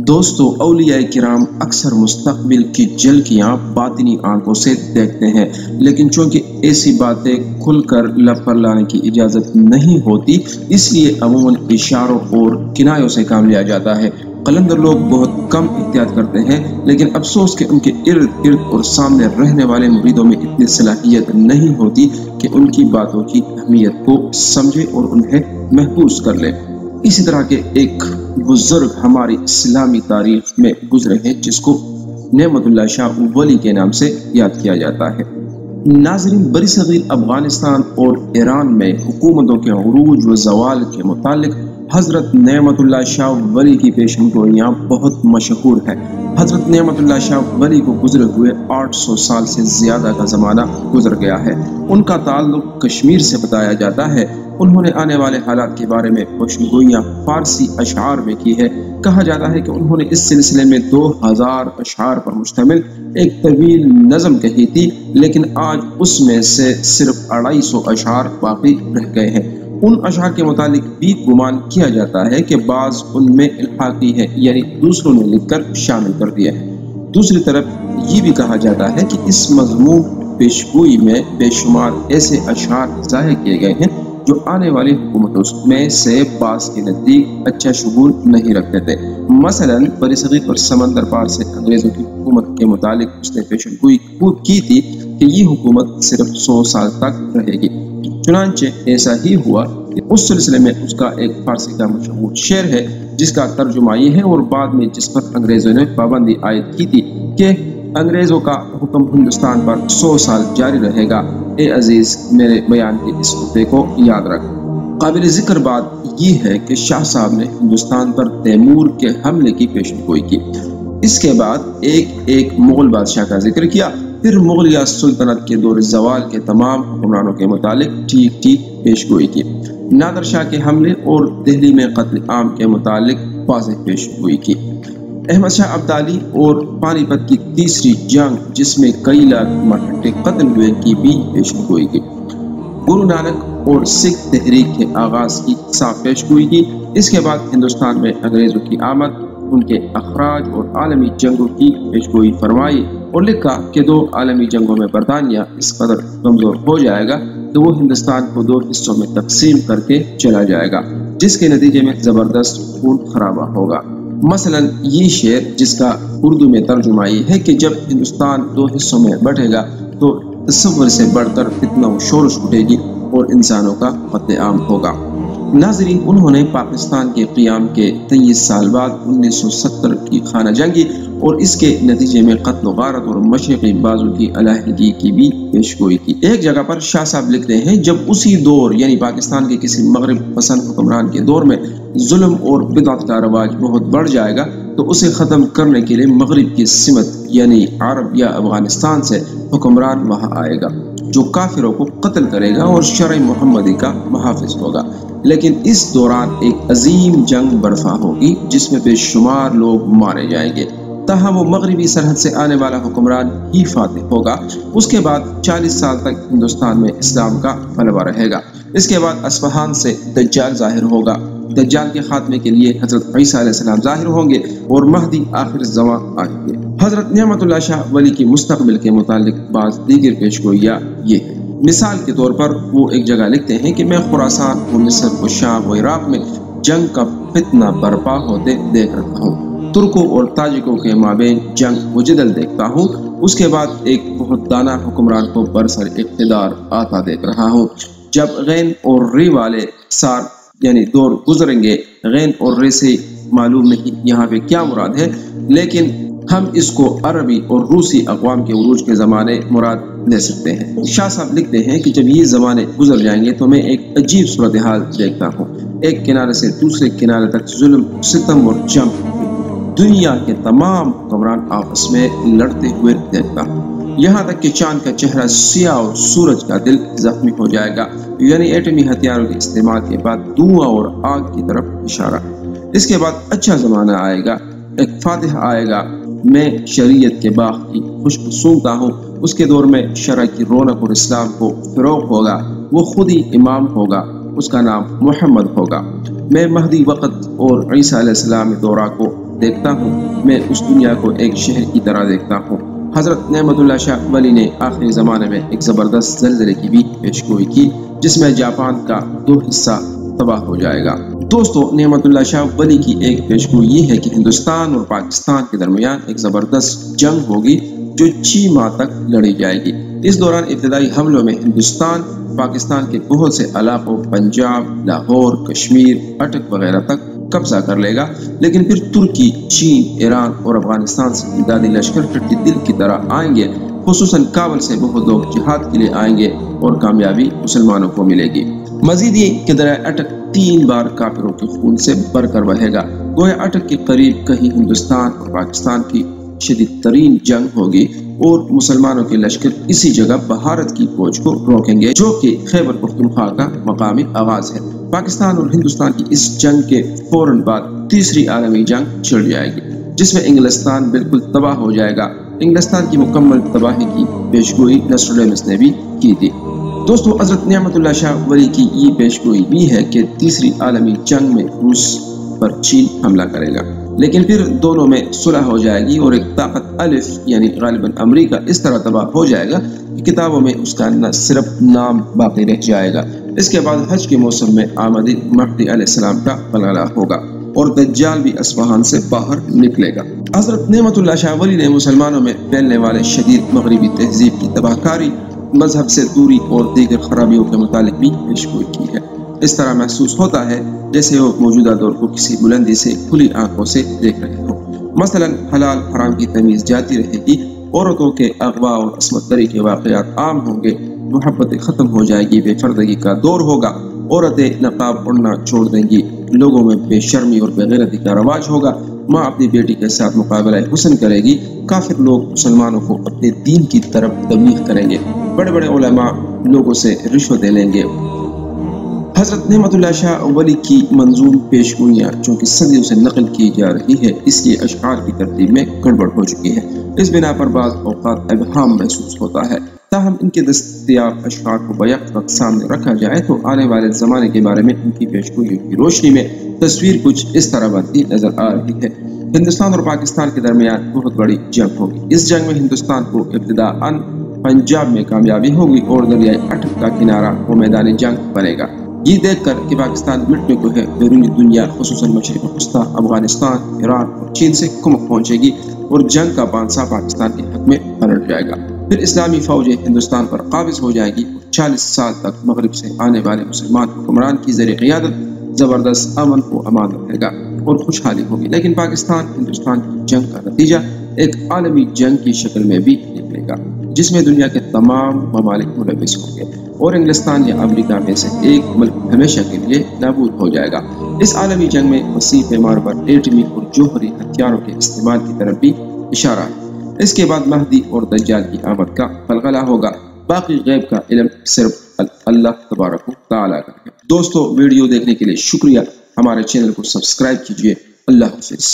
دوستو، اولیاء کرام اکثر مستقبل کی جھلکیاں باطنی آنکھوں سے دیکھتے ہیں، لیکن چونکہ ایسی باتیں کھل کر لب پر لانے کی اجازت نہیں ہوتی، اس لیے عموماً اشاروں اور کنایوں سے کام لیا جاتا ہے۔ قلندر لوگ بہت کم احتیاط کرتے ہیں، لیکن افسوس کہ ان کے ارد گرد اور سامنے رہنے والے مریدوں میں اتنی صلاحیت نہیں ہوتی کہ ان کی باتوں کی اہمیت کو سمجھے اور انہیں محفوظ کر لے۔ اسی طرح کے ایک بزرگ ہماری اسلامی تاریخ میں گزرے ہیں جس کو نعمت اللہ شاہ ولی کے نام سے یاد کیا جاتا ہے۔ ناظرین، برصغیر افغانستان اور ایران میں حکومتوں کے عروج و زوال کے متعلق حضرت نعمت اللہ شاہ ولی کی پیشن گوئیاں بہت مشہور ہے۔ حضرت نعمت اللہ شاہ ولی کو گزرے ہوئے 800 سال سے زیادہ کا زمانہ گزر گیا ہے۔ ان کا تعلق کشمیر سے بتایا جاتا ہے۔ انہوں نے آنے والے حالات کے بارے میں پیشن گوئیاں فارسی اشعار میں کی ہے۔ کہا جاتا ہے کہ انہوں نے اس سلسلے میں 2000 اشعار پر مشتمل ایک طویل نظم کہی تھی، لیکن آج اس میں سے صرف 250 اشعار باقی رہ گئے ہیں۔ ان اشعار کے متعلق بھی گمان کیا جاتا ہے کہ بعض ان میں الحاقی ہے، یعنی دوسروں نے لکھ کر شامل کر دیا ہے۔ دوسری طرف یہ بھی کہا جاتا ہے کہ اس مضمون پیشگوئی میں بے شمار ایسے اشعار ظاہر کیے گئے ہیں جو آنے والی حکومتوں میں سے بعض کے نزدیک اچھا شگون نہیں رکھتے تھے۔ مثلاً برصغیر اور سمندر پار سے انگریزوں کی حکومت کے متعلق اس نے پیشن گوئی کی تھی کہ یہ حکومت صرف 100 سال تک رہے گی۔ چنانچہ ایسا ہی ہوا کہ اس سلسلے میں اس کا ایک فارسی کا مشہور شعر ہے جس کا ترجمہ یہ ہے، اور بعد میں جس پر انگریزوں نے پابندی عائد کی تھی کہ انگریزوں کا حکم ہندوستان پر 100 سال جاری رہے گا۔ اے عزیز، میرے بیان کے اس نقطے کو یاد رکھ۔ قابل ذکر بات یہ ہے کہ شاہ صاحب نے ہندوستان پر تیمور کے حملے کی پیشن گوئی کی۔ اس کے بعد ایک مغل بادشاہ کا ذکر کیا، پھر مغلیہ سلطنت کے دور زوال کے تمام حکمرانوں کے متعلق ٹھیک پیش گوئی کی۔ نادر شاہ کے حملے اور دہلی میں قتل عام کے متعلق واضح پیش گوئی کی۔ احمد شاہ ابدالی اور پانی پت کی تیسری جنگ جس میں کئی لاکھ مرہٹے قتل ہوئے کی بھی پیشن گوئی کی۔ گرو نانک اور سکھ تحریک کے آغاز کی صاف پیش گوئی کی۔ اس کے بعد ہندوستان میں انگریزوں کی آمد، ان کے اخراج اور عالمی جنگوں کی پیش گوئی فرمائی اور لکھا کہ 2 عالمی جنگوں میں برطانیہ اس قدر کمزور ہو جائے گا کہ وہ ہندوستان کو 2 حصوں میں تقسیم کر کے چلا جائے گا، جس کے نتیجے میں زبردست خون خرابہ ہوگا۔ مثلا یہ شعر جس کا اردو میں ترجمہ یہ ہے کہ جب ہندوستان 2 حصوں میں بٹے گا تو تصور سے بڑھ کر فتنہ و شورش اٹھے گی اور انسانوں کا قتل عام ہوگا۔ ناظرین، انہوں نے پاکستان کے قیام کے 23 سال بعد 1970 کی خانہ جنگی اور اس کے نتیجے میں قتل و غارت اور مشرقی بازو کی علیحدگی کی بھی پیشگوئی کی۔ ایک جگہ پر شاہ صاحب لکھتے ہیں، جب اسی دور یعنی پاکستان کے کسی مغرب پسند حکمران کے دور میں ظلم اور بدعت کا رواج بہت بڑھ جائے گا تو اسے ختم کرنے کے لیے مغرب کی سمت یعنی عرب یا افغانستان سے حکمران وہاں آئے گا جو کافروں کو قتل کرے گا اور شرع محمدی کا محافظ ہوگا۔ لیکن اس دوران ایک عظیم جنگ برپا ہوگی جس میں بے شمار لوگ مارے جائیں گے، تاہم وہ مغربی سرحد سے آنے والا حکمران ہی فاتح ہوگا۔ اس کے بعد 40 سال تک ہندوستان میں اسلام کا غلبہ رہے گا۔ اس کے بعد اصفہان سے دجال ظاہر ہوگا۔ دجال کے خاتمے کے لیے حضرت عیسیٰ علیہ السلام ظاہر ہوں گے اور مہدی آخر زمان آئیں گے۔ حضرت نعمت اللہ شاہ ولی کی مستقبل کے متعلق بعض دیگر پیشگوئیاں یہ ہیں۔ مثال کے طور پر وہ ایک جگہ لکھتے ہیں کہ میں خراسان و مصر و شام و عراق میں جنگ کا فتنہ برپا ہوتے دیکھ رہا ہوں، ترکوں اور تاجکوں کے مابین جنگ و جدل دیکھتا ہوں، اس کے بعد ایک بہت دانا حکمران کو برسر اقتدار آتا دیکھ رہا ہوں۔ جب غین اور ری والے سار یعنی دور گزریں گے، غین اور ری سے معلوم نہیں یہاں پہ کیا مراد ہے، لیکن ہم اس کو عربی اور روسی اقوام کے عروج کے زمانے مراد لے سکتے ہیں۔ شاہ صاحب لکھتے ہیں کہ جب یہ زمانے گزر جائیں گے تو میں ایک عجیب صورتحال دیکھتا ہوں، ایک کنارے سے دوسرے کنارے تک ظلم، ستم اور جنگ، دنیا کے تمام حکمران آپس میں لڑتے ہوئے دیکھتا ہوں، یہاں تک کہ چاند کا چہرہ سیاہ اور سورج کا دل زخمی ہو جائے گا، یعنی ایٹمی ہتھیاروں کے استعمال کے بعد دھواں اور آگ کی طرف اشارہ۔ اس کے بعد اچھا زمانہ آئے گا، ایک فاتح آئے گا، میں شریعت کے باغ کی خوشبو سونگتا ہوں، اس کے دور میں شرع کی رونق اور اسلام کو فروغ ہوگا، وہ خود ہی امام ہوگا، اس کا نام محمد ہوگا۔ میں مہدی وقت اور عیسیٰ علیہ السلام دورہ کو دیکھتا ہوں، میں اس دنیا کو ایک شہر کی طرح دیکھتا ہوں۔ حضرت نعمت اللہ شاہ ولی نے آخری زمانے میں ایک زبردست زلزلے کی بھی پیشگوئی کی جس میں جاپان کا 2 حصہ تباہ ہو جائے گا۔ دوستو، نعمت اللہ شاہ ولی کی ایک پیشگوئی یہ ہے کہ ہندوستان اور پاکستان کے درمیان ایک زبردست جنگ ہوگی جو 6 ماہ تک لڑی جائے گی۔ اس دوران ابتدائی حملوں میں ہندوستان پاکستان کے بہت سے علاقوں پنجاب، لاہور، کشمیر، اٹک وغیرہ تک قبضہ کر لے گا، لیکن پھر ترکی، چین، ایران اور افغانستان سے امدادی لشکر ٹٹی دل کی طرح آئیں گے۔ خصوصاً کابل سے بہت لوگ جہاد کے لیے آئیں گے اور کامیابی مسلمانوں کو ملے گی۔ مزید یہ کہ دریائے اٹک 3 بار کافروں کے خون سے بھر کر بہے گا۔ گویا اٹک کے قریب کہیں ہندوستان اور پاکستان کی شدید ترین جنگ ہوگی اور مسلمانوں کے لشکر اسی جگہ بھارت کی فوج کو روکیں گے، جو کہ خیبر پختونخوا کا مقامی آغاز ہے۔ پاکستان اور ہندوستان کی اس جنگ کے فوراً بعد تیسری عالمی جنگ چھڑ جائے گی جس میں انگلستان بالکل تباہ ہو جائے گا۔ انگلستان کی مکمل تباہی کی پیشگوئی نوسٹراڈیمس نے بھی کی تھی۔ دوستو، حضرت نعمت اللہ شاہ ولی کی یہ پیشگوئی بھی ہے کہ تیسری عالمی جنگ میں روس پر چین حملہ کرے گا، لیکن پھر دونوں میں صلح ہو جائے گی اور ایک طاقت الف یعنی غالباً امریکہ اس طرح تباہ ہو جائے گا کہ کتابوں میں اس کا نہ صرف نام باقی رہ جائے گا۔ اس کے بعد حج کے موسم میں آمدی مہدی علیہ السلام کا غلغلہ ہوگا اور دجال بھی اصفہان سے باہر نکلے گا۔ حضرت نعمت اللہ شاہ ولی نے مسلمانوں میں پھیلنے والے شدید مغربی تہذیب کی تباہ کاری، مذہب سے دوری اور دیگر خرابیوں کے متعلق بھی پیشگوئی کی ہے۔ اس طرح محسوس ہوتا ہے جیسے وہ موجودہ دور کو کسی بلندی سے کھلی آنکھوں سے دیکھ رہے ہوں۔ مثلا حلال حرام کی تمیز جاتی رہے گی، عورتوں کے اغوا اور عصمت دری کے واقعات عام ہوں گے، محبت ختم ہو جائے گی، بے پردگی کا دور ہوگا، عورتیں نقاب اڑنا چھوڑ دیں گی، لوگوں میں بے شرمی اور بے غیرتی کا رواج ہوگا، ماں اپنی بیٹی کے ساتھ مقابلہ حسن کرے گی، کافر لوگ مسلمانوں کو اپنے دین کی طرف تبلیغ کریں گے، بڑے بڑے علماء لوگوں سے رشوتیں لیں گے۔ حضرت نعمت اللہ شاہ ولی کی منظوم پیشگوئیاں چونکہ صدیوں سے نقل کی جا رہی ہے، اس لیے اشعار کی ترتیب میں گڑبڑ ہو چکی ہے۔ اس بنا پر بعض اوقات ابہام محسوس ہوتا ہے۔ تاہم ان کے دستیاب اشعار کو بیک وقت سامنے رکھا جائے تو آنے والے زمانے کے بارے میں ان کی پیشگوئیوں کی روشنی میں تصویر کچھ اس طرح بنتی نظر آ رہی ہے۔ ہندوستان اور پاکستان کے درمیان بہت بڑی جنگ ہوگی۔ اس جنگ میں ہندوستان کو ابتداءً پنجاب میں کامیابی ہوگی اور دریائے اٹک کا کنارہ وہ میدان جنگ بنے گا۔ یہ دیکھ کر کہ پاکستان مٹنے کو ہے، بیرونی دنیا خصوصاً مشرق وسطیٰ، افغانستان، ایران اور چین سے کمک پہنچے گی اور جنگ کا پانسا پاکستان کے حق میں پلٹ جائے گا۔ پھر اسلامی فوجیں ہندوستان پر قابض ہو جائے گی اور 40 سال تک مغرب سے آنے والے مسلمان حکمران کی زیر قیادت زبردست امن و امان رہے گا اور خوشحالی ہوگی۔ لیکن پاکستان ہندوستان کی جنگ کا نتیجہ ایک عالمی جنگ کی شکل میں بھی نکلے گا جس میں دنیا کے تمام ممالک ملوث ہوں گے اور انگلستان یا امریکہ میں سے ایک ملک ہمیشہ کے لیے نابود ہو جائے گا۔ اس عالمی جنگ میں وسیع پیمانے پر ایٹمی اور جوہری ہتھیاروں کے استعمال کی طرف بھی اشارہ ہے۔ اس کے بعد مہدی اور دجال کی آمد کا غلغلہ ہوگا۔ باقی غیب کا علم صرف اللہ تبارک و تعالیٰ کا ہے۔ دوستو، ویڈیو دیکھنے کے لیے شکریہ۔ ہمارے چینل کو سبسکرائب کیجیے۔ اللہ حافظ۔